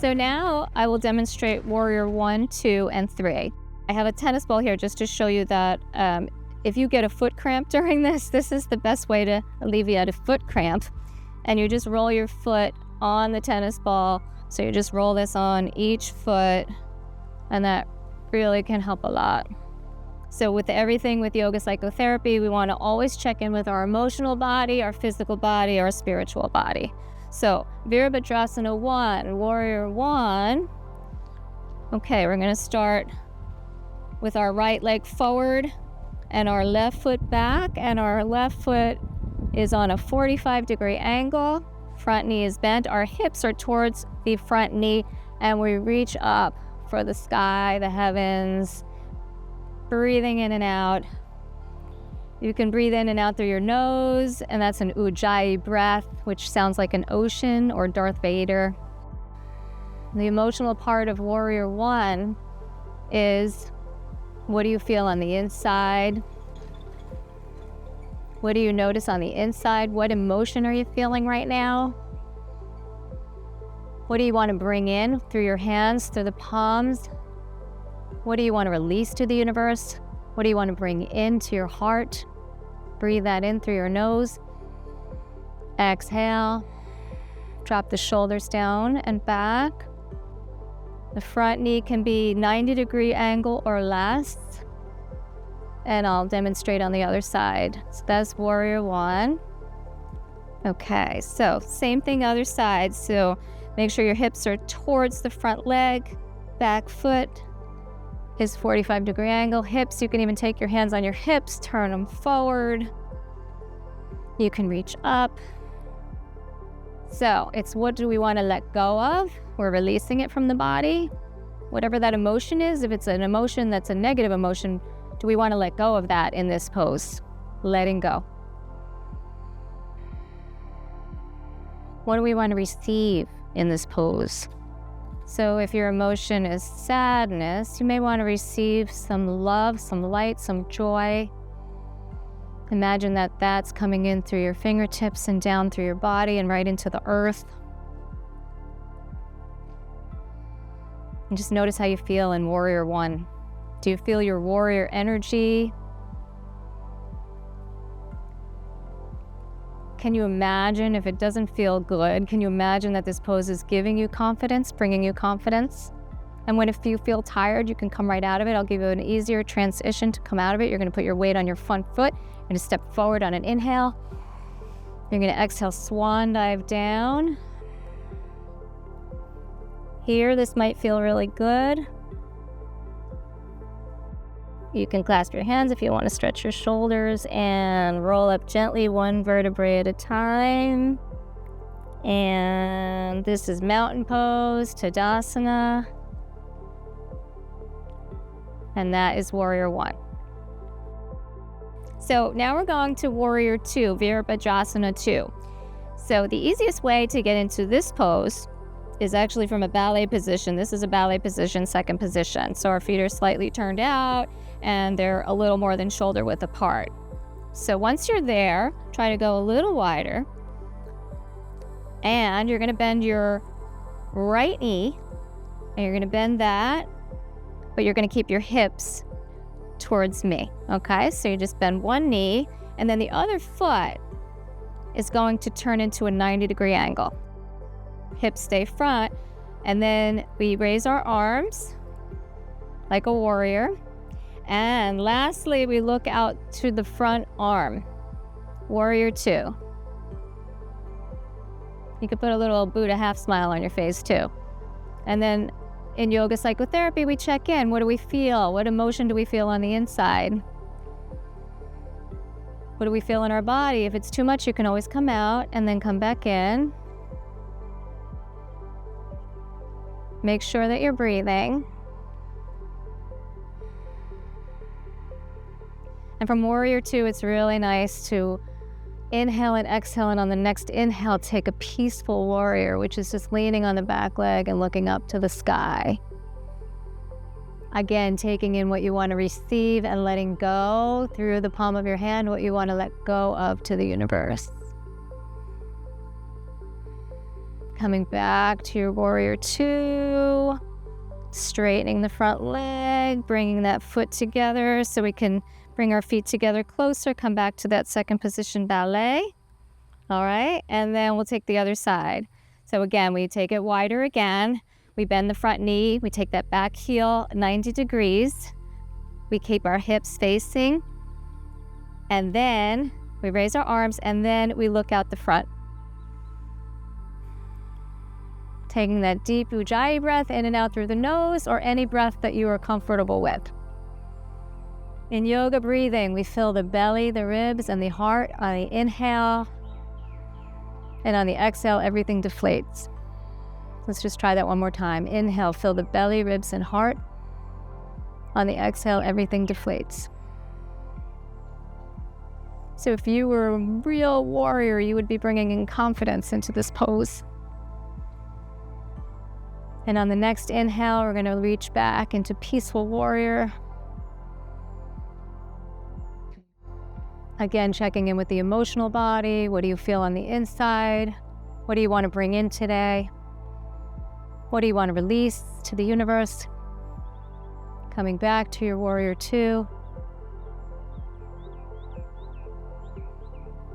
So now I will demonstrate warrior 1, 2, and 3. I have a tennis ball here just to show you that if you get a foot cramp during this is the best way to alleviate a foot cramp. And you just roll your foot on the tennis ball. So you just roll this on each foot, and that really can help a lot. So with everything with yoga psychotherapy, we want to always check in with our emotional body, our physical body, our spiritual body. So Virabhadrasana 1, warrior 1. Okay, we're going to start with our right leg forward and our left foot back, and our left foot is on a 45-degree angle. Front knee is bent. Our hips are towards the front knee, and we reach up for the sky, the heavens, breathing in and out. You can breathe in and out through your nose, and that's an Ujjayi breath, which sounds like an ocean or Darth Vader. The emotional part of warrior 1 is, what do you feel on the inside? What do you notice on the inside? What emotion are you feeling right now? What do you want to bring in through your hands, through the palms? What do you want to release to the universe? What do you want to bring into your heart? Breathe that in through your nose. Exhale. Drop the shoulders down and back. The front knee can be 90-degree angle or less. And I'll demonstrate on the other side. So that's warrior 1. Okay, so same thing other side. So make sure your hips are towards the front leg. Back foot is 45-degree angle. Hips, you can even take your hands on your hips, turn them forward. You can reach up. So it's, what do we want to let go of? We're releasing it from the body. Whatever that emotion is, if it's an emotion that's a negative emotion, do we want to let go of that in this pose? Letting go. What do we want to receive in this pose? So if your emotion is sadness, you may want to receive some love, some light, some joy. Imagine that that's coming in through your fingertips and down through your body and right into the earth. And just notice how you feel in warrior 1. Do you feel your warrior energy? Can you imagine, if it doesn't feel good, can you imagine that this pose is giving you confidence, bringing you confidence? And if you feel tired, you can come right out of it. I'll give you an easier transition to come out of it. You're going to put your weight on your front foot. You're going to step forward on an inhale. You're going to exhale, swan dive down. Here, this might feel really good. You can clasp your hands if you want to stretch your shoulders and roll up gently, one vertebrae at a time. And this is mountain pose, Tadasana. And that is warrior 1. So now we're going to warrior 2, Virabhadrasana 2. So the easiest way to get into this pose is actually from a ballet position. This is a ballet position, second position. So our feet are slightly turned out and they're a little more than shoulder width apart. So once you're there, try to go a little wider. And you're gonna bend your right knee, and you're gonna bend that, but you're gonna keep your hips towards me, okay? So you just bend one knee, and then the other foot is going to turn into a 90-degree angle. Hips stay front, and then we raise our arms like a warrior. And lastly, we look out to the front arm, warrior 2. You could put a little Buddha half smile on your face too. And then in yoga psychotherapy, we check in. What do we feel? What emotion do we feel on the inside? What do we feel in our body? If it's too much, you can always come out and then come back in. Make sure that you're breathing. And from warrior 2, it's really nice to inhale and exhale, and on the next inhale, take a peaceful warrior, which is just leaning on the back leg and looking up to the sky. Again, taking in what you want to receive and letting go through the palm of your hand, what you want to let go of to the universe. coming back to your warrior two, straightening the front leg, bringing that foot together so we can bring our feet together closer, come back to that second position ballet. All right, and then we'll take the other side. So again, we take it wider again. We bend the front knee, we take that back heel 90 degrees. We keep our hips facing, and then we raise our arms, and then we look out the front. Taking that deep Ujjayi breath in and out through the nose, or any breath that you are comfortable with. In yoga breathing, we fill the belly, the ribs, and the heart on the inhale, and on the exhale, everything deflates. Let's just try that one more time. Inhale, fill the belly, ribs, and heart. On the exhale, everything deflates. So if you were a real warrior, you would be bringing in confidence into this pose. And on the next inhale, we're going to reach back into peaceful warrior. Again, checking in with the emotional body. What do you feel on the inside? What do you want to bring in today? What do you want to release to the universe? Coming back to your warrior two.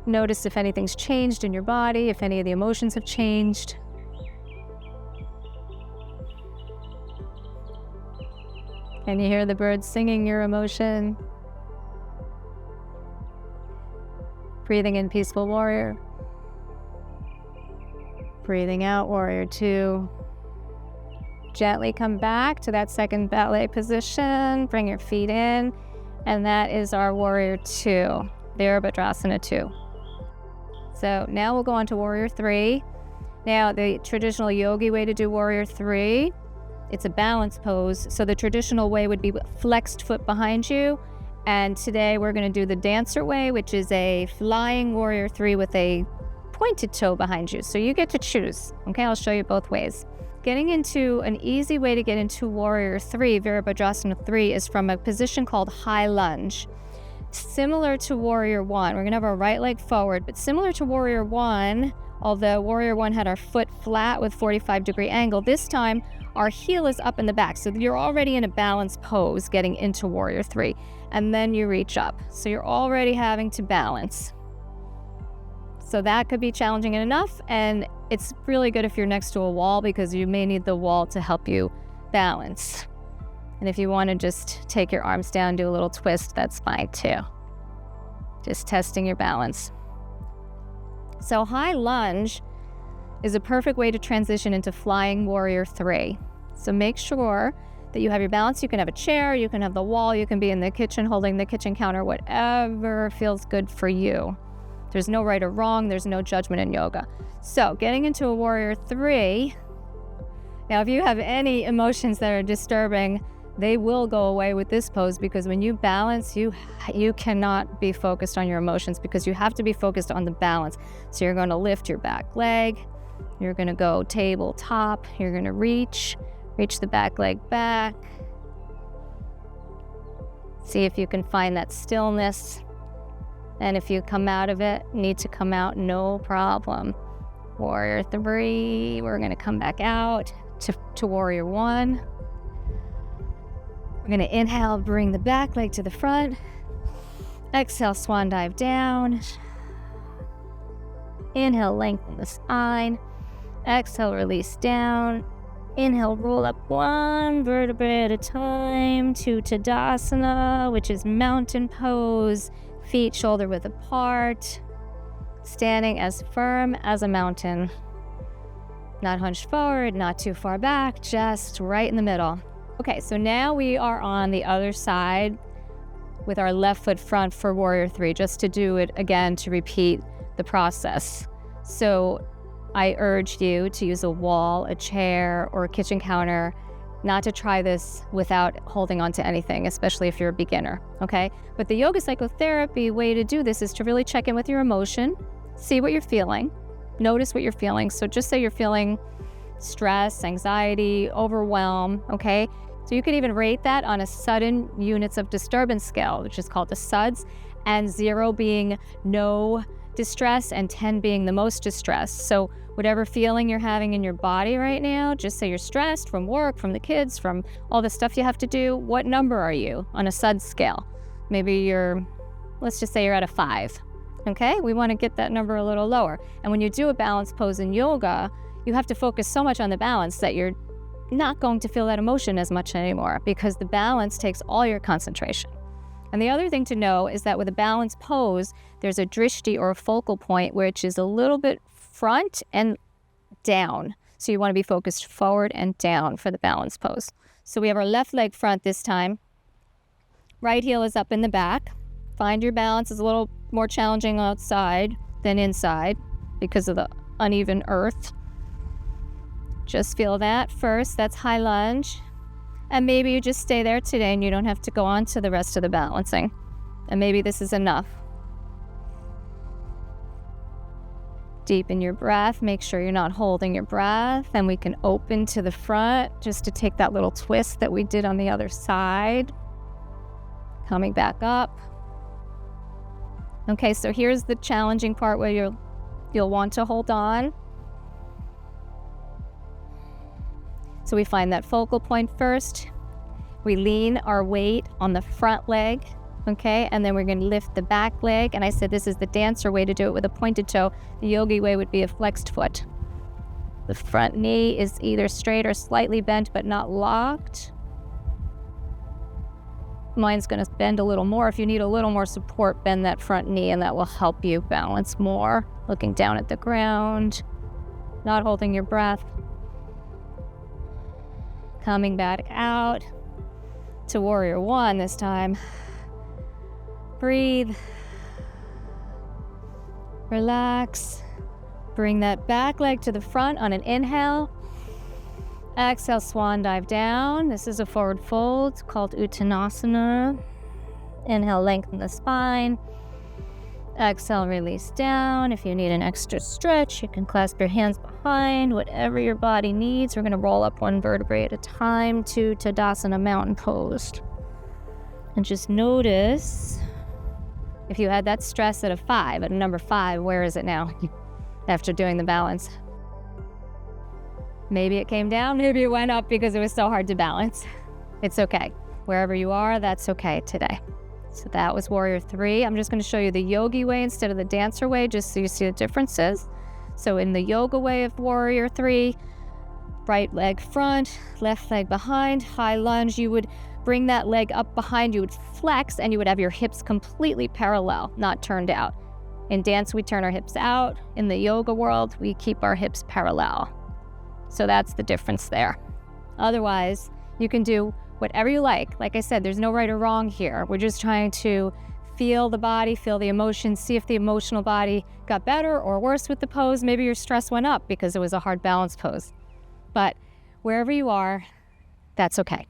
Notice if anything's changed in your body, if any of the emotions have changed. Can you hear the birds singing your emotion? Breathing in peaceful warrior. Breathing out warrior two. Gently come back to that second ballet position. Bring your feet in. And that is our warrior two, Virabhadrasana 2. So now we'll go on to warrior three. Now the traditional yogi way to do warrior three, it's a balance pose. So the traditional way would be flexed foot behind you. And today we're going to do the dancer way, which is a flying warrior three with a pointed toe behind you. So you get to choose. Okay, I'll show you both ways. Getting into an easy way to get into warrior three, Virabhadrasana 3, is from a position called high lunge. Similar to warrior one, we're going to have our right leg forward, but similar to warrior one, although warrior one had our foot flat with 45-degree angle, this time our heel is up in the back. So you're already in a balanced pose getting into warrior three, and then you reach up. So you're already having to balance. So that could be challenging enough, and it's really good if you're next to a wall because you may need the wall to help you balance. And if you want to just take your arms down, do a little twist, that's fine too. Just testing your balance. So high lunge is a perfect way to transition into flying warrior three. So make sure that you have your balance. You can have a chair, you can have the wall, you can be in the kitchen holding the kitchen counter, whatever feels good for you. There's no right or wrong, there's no judgment in yoga. So getting into a warrior three, now if you have any emotions that are disturbing, they will go away with this pose, because when you balance, you cannot be focused on your emotions because you have to be focused on the balance. So you're going to lift your back leg, you're going to go tabletop, you're going to reach the back leg back. See if you can find that stillness. And if you come out of it, need to come out, no problem. Warrior three, we're going to come back out to warrior one. We're going to inhale, bring the back leg to the front. Exhale, swan dive down. Inhale, lengthen the spine. Exhale, release down. Inhale, roll up one vertebrae at a time to Tadasana, which is mountain pose. Feet shoulder width apart. Standing as firm as a mountain. Not hunched forward, not too far back, just right in the middle. Okay, so now we are on the other side with our left foot front for warrior three, just to do it again, to repeat the process. So I urge you to use a wall, a chair, or a kitchen counter, not to try this without holding on to anything, especially if you're a beginner, okay? But the yoga psychotherapy way to do this is to really check in with your emotion, see what you're feeling, notice what you're feeling. So just say you're feeling stress, anxiety, overwhelm, okay? So you could even rate that on a sudden units of disturbance scale, which is called the SUDS, and 0 being no distress and 10 being the most distressed. So whatever feeling you're having in your body right now, just say you're stressed from work, from the kids, from all the stuff you have to do. What number are you on a SUD scale? Maybe let's just say you're at a 5. Okay, we want to get that number a little lower. And when you do a balance pose in yoga, you have to focus so much on the balance that you're not going to feel that emotion as much anymore, because the balance takes all your concentration. And the other thing to know is that with a balance pose, there's a drishti or a focal point, which is a little bit front and down. So you want to be focused forward and down for the balance pose. So we have our left leg front this time. Right heel is up in the back. Find your balance. Is a little more challenging outside than inside because of the uneven earth. Just feel that first. That's high lunge. And maybe you just stay there today and you don't have to go on to the rest of the balancing. And maybe this is enough. Deepen your breath. Make sure you're not holding your breath. And we can open to the front just to take that little twist that we did on the other side. Coming back up. Okay, so here's the challenging part where you'll want to hold on. So we find that focal point first. We lean our weight on the front leg, okay? And then we're going to lift the back leg. And I said this is the dancer way to do it with a pointed toe. The yogi way would be a flexed foot. The front knee is either straight or slightly bent, but not locked. Mine's going to bend a little more. If you need a little more support, bend that front knee, and that will help you balance more. Looking down at the ground, not holding your breath. Coming back out to warrior one this time. Breathe. Relax. Bring that back leg to the front on an inhale. Exhale, swan dive down. This is a forward fold called Uttanasana. Inhale, lengthen the spine. Exhale, release down. If you need an extra stretch, you can clasp your hands behind, whatever your body needs. We're going to roll up one vertebrae at a time to Tadasana mountain pose. And just notice if you had that stress at a 5, at a number 5, where is it now after doing the balance? Maybe it came down, maybe it went up because it was so hard to balance. It's okay. Wherever you are, that's okay today. So that was warrior 3. I'm just going to show you the yogi way instead of the dancer way, just so you see the differences. So in the yoga way of warrior 3, right leg front, left leg behind, high lunge, you would bring that leg up behind, you would flex, and you would have your hips completely parallel, not turned out. In dance, we turn our hips out. In the yoga world, we keep our hips parallel. So that's the difference there. Otherwise, you can do whatever you like. Like I said, there's no right or wrong here. We're just trying to feel the body, feel the emotions, see if the emotional body got better or worse with the pose. Maybe your stress went up because it was a hard balance pose. But wherever you are, that's okay.